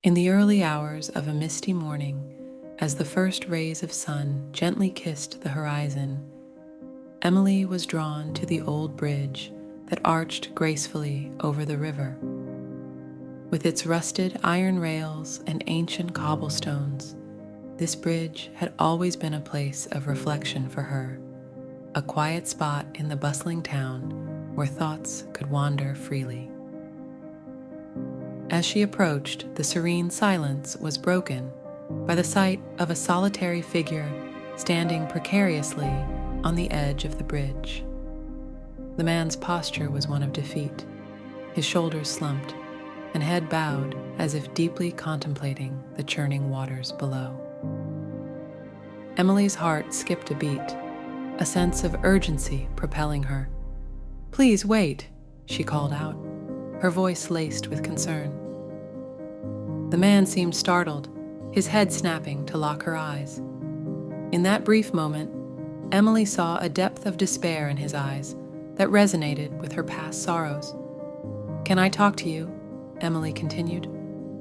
In the early hours of a misty morning, as the first rays of sun gently kissed the horizon, Emily was drawn to the old bridge that arched gracefully over the river. With its rusted iron rails and ancient cobblestones, this bridge had always been a place of reflection for her, a quiet spot in the bustling town where thoughts could wander freely. As she approached, the serene silence was broken by the sight of a solitary figure standing precariously on the edge of the bridge. The man's posture was one of defeat, his shoulders slumped and head bowed as if deeply contemplating the churning waters below. Emily's heart skipped a beat, a sense of urgency propelling her. "Please wait," she called out, her voice laced with concern. The man seemed startled, his head snapping to lock her eyes. In that brief moment, Emily saw a depth of despair in his eyes that resonated with her past sorrows. "Can I talk to you?" Emily continued,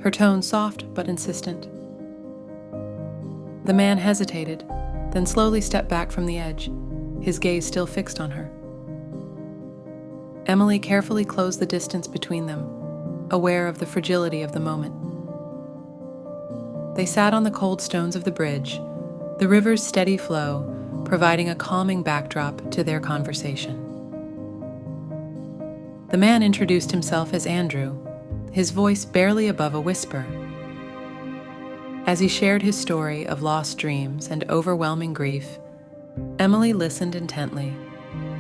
her tone soft but insistent. The man hesitated, then slowly stepped back from the edge, his gaze still fixed on her. Emily carefully closed the distance between them, aware of the fragility of the moment. They sat on the cold stones of the bridge, the river's steady flow providing a calming backdrop to their conversation. The man introduced himself as Andrew, his voice barely above a whisper. As he shared his story of lost dreams and overwhelming grief, Emily listened intently,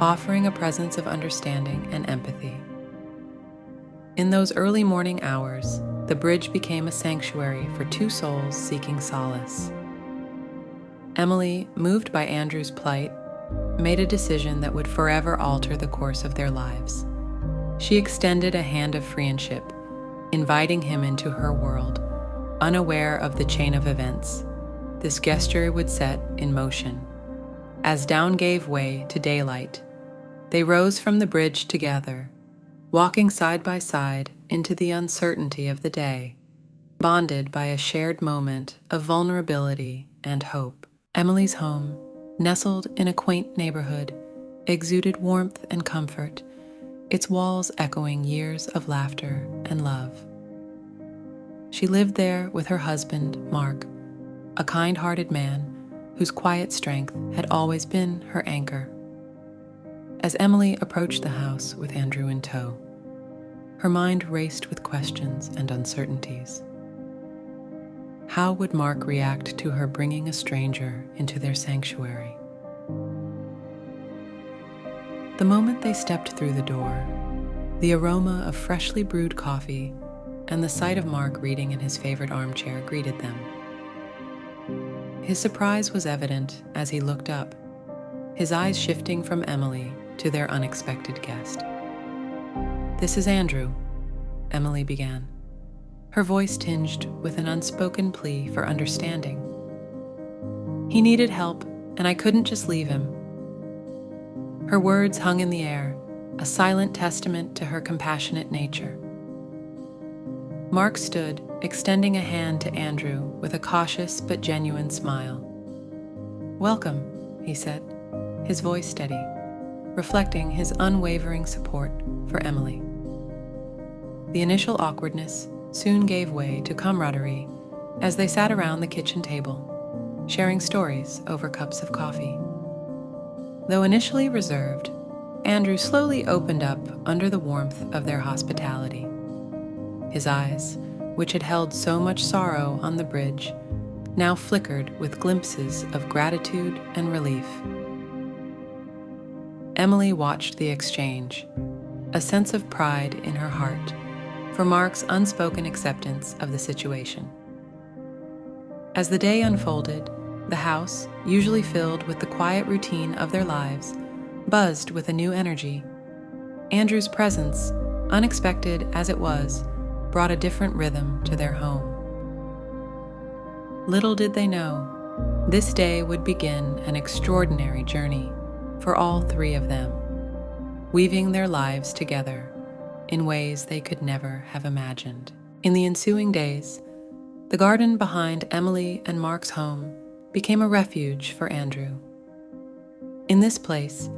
offering a presence of understanding and empathy. In those early morning hours, the bridge became a sanctuary for two souls seeking solace. Emily, moved by Andrew's plight, made a decision that would forever alter the course of their lives. She extended a hand of friendship, inviting him into her world, unaware of the chain of events this gesture would set in motion. As dawn gave way to daylight, they rose from the bridge together, walking side by side into the uncertainty of the day, bonded by a shared moment of vulnerability and hope. Emily's home, nestled in a quaint neighborhood, exuded warmth and comfort, its walls echoing years of laughter and love. She lived there with her husband, Mark, a kind-hearted man whose quiet strength had always been her anchor. As Emily approached the house with Andrew in tow, her mind raced with questions and uncertainties. How would Mark react to her bringing a stranger into their sanctuary? The moment they stepped through the door, the aroma of freshly brewed coffee and the sight of Mark reading in his favorite armchair greeted them. His surprise was evident as he looked up, his eyes shifting from Emily to their unexpected guest. "This is Andrew," Emily began, her voice tinged with an unspoken plea for understanding. "He needed help, and I couldn't just leave him." Her words hung in the air, a silent testament to her compassionate nature. Mark stood, extending a hand to Andrew with a cautious but genuine smile. "Welcome," he said, his voice steady, reflecting his unwavering support for Emily. The initial awkwardness soon gave way to camaraderie as they sat around the kitchen table, sharing stories over cups of coffee. Though initially reserved, Andrew slowly opened up under the warmth of their hospitality. His eyes, which had held so much sorrow on the bridge, now flickered with glimpses of gratitude and relief. Emily watched the exchange, a sense of pride in her heart for Mark's unspoken acceptance of the situation. As the day unfolded, the house, usually filled with the quiet routine of their lives, buzzed with a new energy. Andrew's presence, unexpected as it was, brought a different rhythm to their home. Little did they know, this day would begin an extraordinary journey for all three of them, weaving their lives together in ways they could never have imagined. In the ensuing days, The garden behind Emily and Mark's home became a refuge for Andrew. In this place,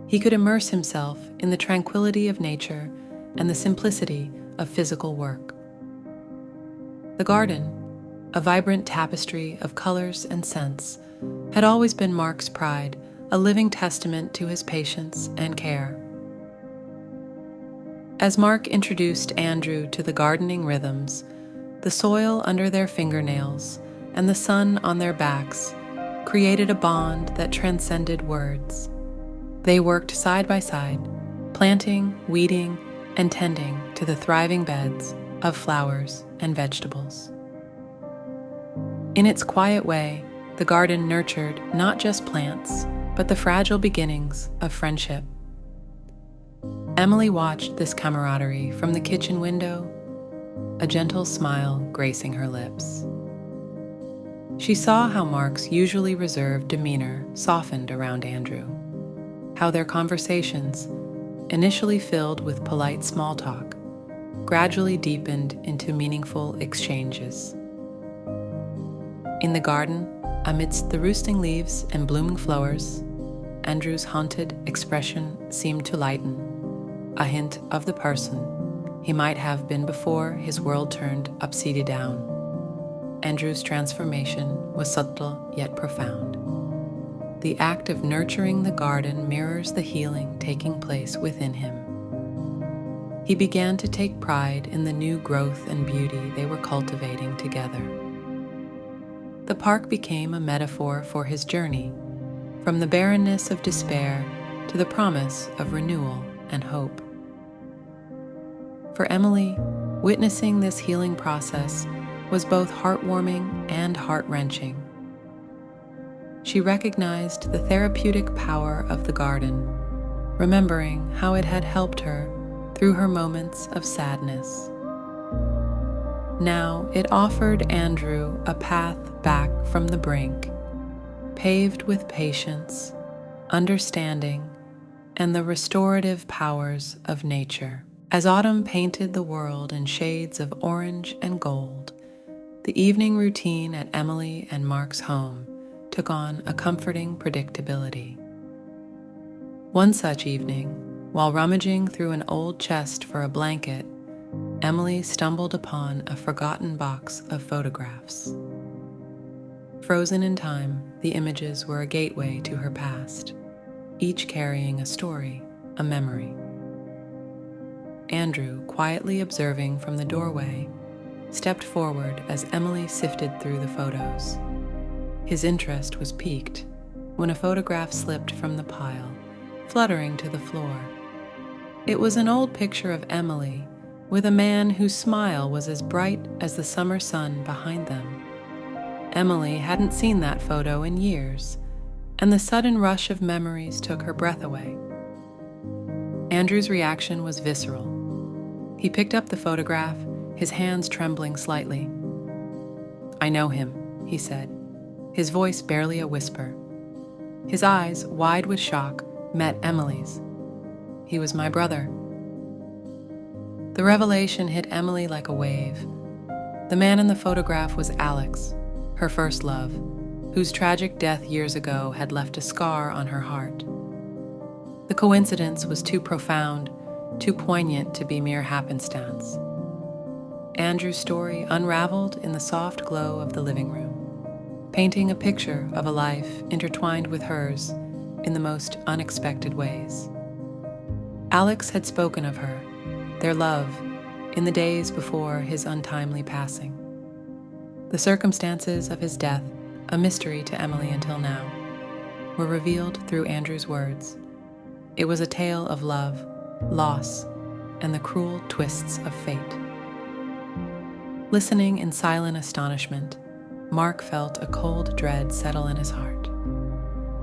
he could immerse himself in the tranquility of nature and the simplicity of physical work. The garden, a vibrant tapestry of colors and scents, had always been Mark's pride, a living testament to his patience and care. As Mark introduced Andrew to the gardening rhythms, the soil under their fingernails and the sun on their backs created a bond that transcended words. They worked side by side, planting, weeding, and tending to the thriving beds of flowers and vegetables. In its quiet way, the garden nurtured not just plants, but the fragile beginnings of friendship. Emily watched this camaraderie from the kitchen window, a gentle smile gracing her lips. She saw how Mark's usually reserved demeanor softened around Andrew, how their conversations, initially filled with polite small talk, gradually deepened into meaningful exchanges. In the garden, amidst the roosting leaves and blooming flowers, Andrew's haunted expression seemed to lighten, a hint of the person he might have been before his world turned upside down. Andrew's transformation was subtle yet profound. The act of nurturing the garden mirrors the healing taking place within him. He began to take pride in the new growth and beauty they were cultivating together. The park became a metaphor for his journey, from the barrenness of despair to the promise of renewal and hope. For Emily, witnessing this healing process was both heartwarming and heart-wrenching. She recognized the therapeutic power of the garden, remembering how it had helped her through her moments of sadness. Now it offered Andrew a path back from the brink, paved with patience, understanding, and the restorative powers of nature. As autumn painted the world in shades of orange and gold, the evening routine at Emily and Mark's home took on a comforting predictability. One such evening, while rummaging through an old chest for a blanket, Emily stumbled upon a forgotten box of photographs. Frozen in time, the images were a gateway to her past, each carrying a story, a memory. Andrew, quietly observing from the doorway, stepped forward as Emily sifted through the photos. His interest was piqued when a photograph slipped from the pile, fluttering to the floor. It was an old picture of Emily with a man whose smile was as bright as the summer sun behind them. Emily hadn't seen that photo in years, and the sudden rush of memories took her breath away. Andrew's reaction was visceral. He picked up the photograph, his hands trembling slightly. "I know him," he said, his voice barely a whisper. His eyes, wide with shock, met Emily's. "He was my brother." The revelation hit Emily like a wave. The man in the photograph was Alex, her first love, whose tragic death years ago had left a scar on her heart. The coincidence was too profound, too poignant to be mere happenstance. Andrew's story unraveled in the soft glow of the living room, painting a picture of a life intertwined with hers in the most unexpected ways. Alex had spoken of her, their love, in the days before his untimely passing. The circumstances of his death, a mystery to Emily until now, were revealed through Andrew's words. It was a tale of love, loss, and the cruel twists of fate. Listening in silent astonishment, Mark felt a cold dread settle in his heart.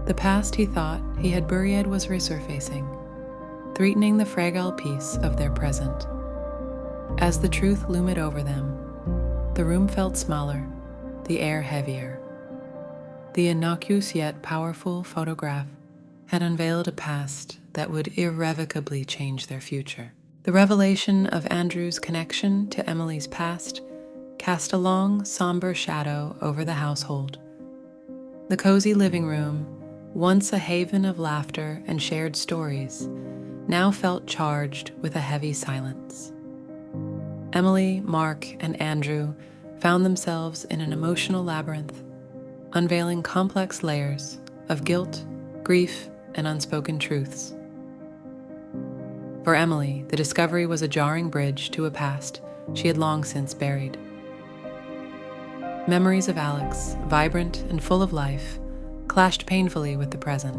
The past he thought he had buried was resurfacing, threatening the fragile peace of their present. As the truth loomed over them, the room felt smaller, the air heavier. The innocuous yet powerful photograph had unveiled a past that would irrevocably change their future. The revelation of Andrew's connection to Emily's past cast a long, somber shadow over the household. The cozy living room, once a haven of laughter and shared stories, now felt charged with a heavy silence. Emily, Mark, and Andrew found themselves in an emotional labyrinth, unveiling complex layers of guilt, grief, and unspoken truths. For Emily, the discovery was a jarring bridge to a past she had long since buried. Memories of Alex, vibrant and full of life, clashed painfully with the present.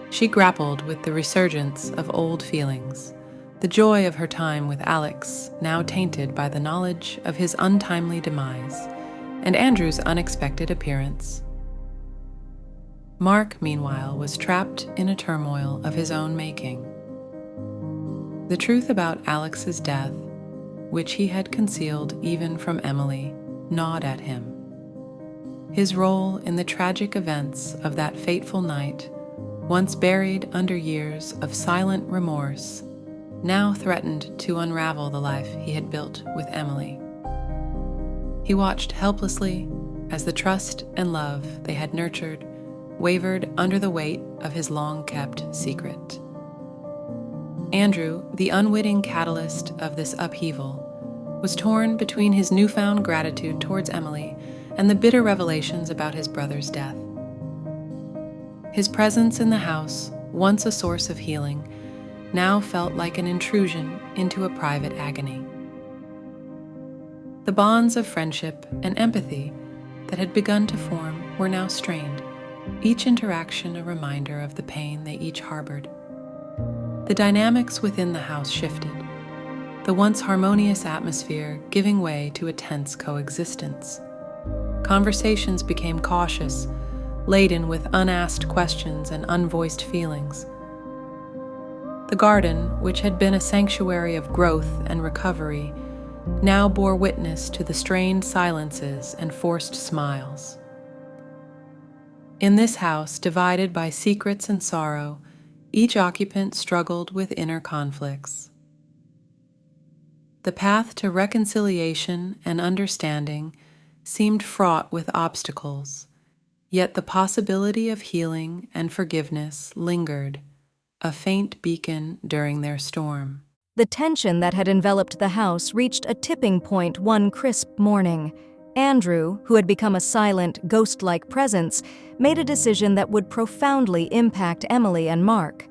She grappled with the resurgence of old feelings, the joy of her time with Alex now tainted by the knowledge of his untimely demise, and Andrew's unexpected appearance. Mark, meanwhile, was trapped in a turmoil of his own making. The truth about Alex's death, which he had concealed even from Emily, gnawed at him. His role in the tragic events of that fateful night, once buried under years of silent remorse, now threatened to unravel the life he had built with Emily. He watched helplessly as the trust and love they had nurtured wavered under the weight of his long-kept secret. Andrew, the unwitting catalyst of this upheaval, was torn between his newfound gratitude towards Emily and the bitter revelations about his brother's death. His presence in the house, once a source of healing, now felt like an intrusion into a private agony. The bonds of friendship and empathy that had begun to form were now strained, each interaction a reminder of the pain they each harbored. The dynamics within the house shifted, the once harmonious atmosphere giving way to a tense coexistence. Conversations became cautious, laden with unasked questions and unvoiced feelings. The garden, which had been a sanctuary of growth and recovery, now bore witness to the strained silences and forced smiles. In this house, divided by secrets and sorrow, each occupant struggled with inner conflicts. The path to reconciliation and understanding seemed fraught with obstacles, yet the possibility of healing and forgiveness lingered, a faint beacon during their storm. The tension that had enveloped the house reached a tipping point one crisp morning. Andrew, who had become a silent, ghost-like presence, made a decision that would profoundly impact Emily and Mark.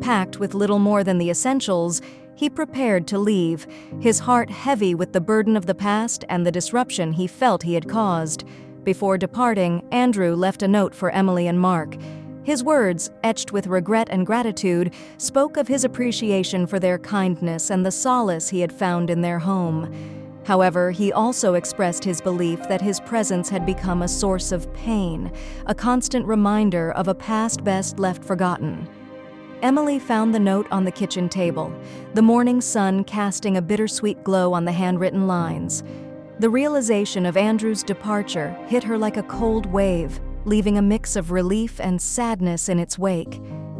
Packed with little more than the essentials, he prepared to leave, his heart heavy with the burden of the past and the disruption he felt he had caused. Before departing, Andrew left a note for Emily and Mark. His words, etched with regret and gratitude, spoke of his appreciation for their kindness and the solace he had found in their home. However, he also expressed his belief that his presence had become a source of pain, a constant reminder of a past best left forgotten. Emily found the note on the kitchen table, the morning sun casting a bittersweet glow on the handwritten lines. The realization of Andrew's departure hit her like a cold wave, leaving a mix of relief and sadness in its wake.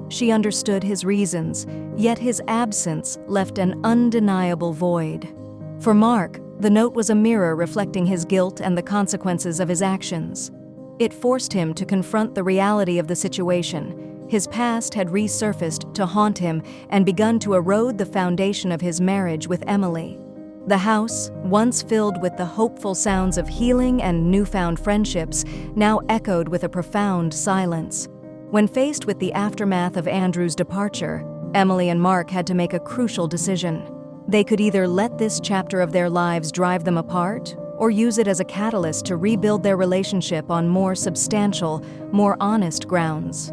She understood his reasons, yet his absence left an undeniable void. For Mark, the note was a mirror reflecting his guilt and the consequences of his actions. It forced him to confront the reality of the situation. His past had resurfaced to haunt him and begun to erode the foundation of his marriage with Emily. The house, once filled with the hopeful sounds of healing and newfound friendships, now echoed with a profound silence. When faced with the aftermath of Andrew's departure, Emily and Mark had to make a crucial decision. They could either let this chapter of their lives drive them apart, or use it as a catalyst to rebuild their relationship on more substantial, more honest grounds.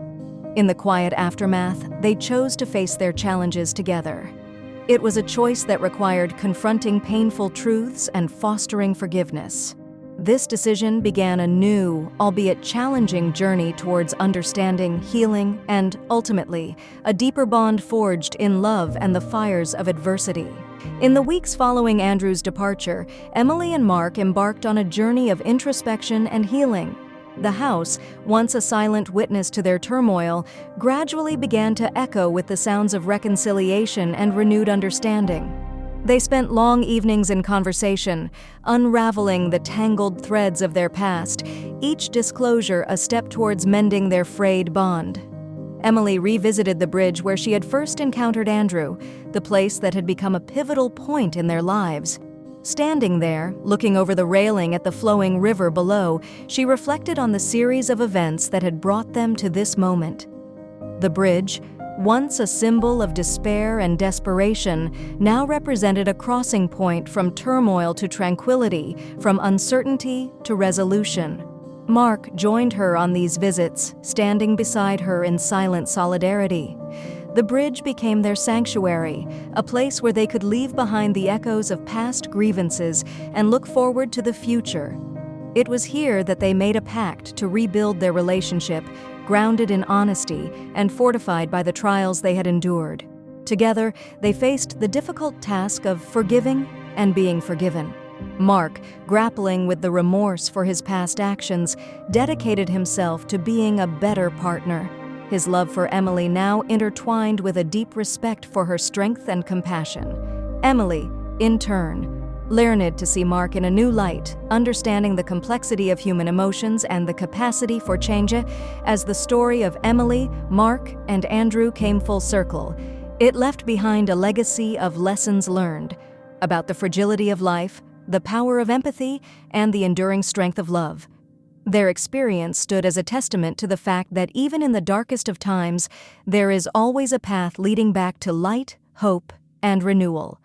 In the quiet aftermath, they chose to face their challenges together. It was a choice that required confronting painful truths and fostering forgiveness. This decision began a new, albeit challenging journey towards understanding, healing, and, ultimately, a deeper bond forged in love and the fires of adversity. In the weeks following Andrew's departure, Emily and Mark embarked on a journey of introspection and healing. The house, once a silent witness to their turmoil, gradually began to echo with the sounds of reconciliation and renewed understanding. They spent long evenings in conversation, unraveling the tangled threads of their past, each disclosure a step towards mending their frayed bond. Emily revisited the bridge where she had first encountered Andrew, the place that had become a pivotal point in their lives. Standing there, looking over the railing at the flowing river below, she reflected on the series of events that had brought them to this moment. The bridge, once a symbol of despair and desperation, now represented a crossing point from turmoil to tranquility, from uncertainty to resolution. Mark joined her on these visits, standing beside her in silent solidarity. The bridge became their sanctuary, a place where they could leave behind the echoes of past grievances and look forward to the future. It was here that they made a pact to rebuild their relationship, grounded in honesty and fortified by the trials they had endured. Together, they faced the difficult task of forgiving and being forgiven. Mark, grappling with the remorse for his past actions, dedicated himself to being a better partner. His love for Emily now intertwined with a deep respect for her strength and compassion. Emily, in turn, learned to see Mark in a new light, understanding the complexity of human emotions and the capacity for change. As the story of Emily, Mark, and Andrew came full circle, it left behind a legacy of lessons learned about the fragility of life, the power of empathy, and the enduring strength of love. Their experience stood as a testament to the fact that even in the darkest of times, there is always a path leading back to light, hope, and renewal.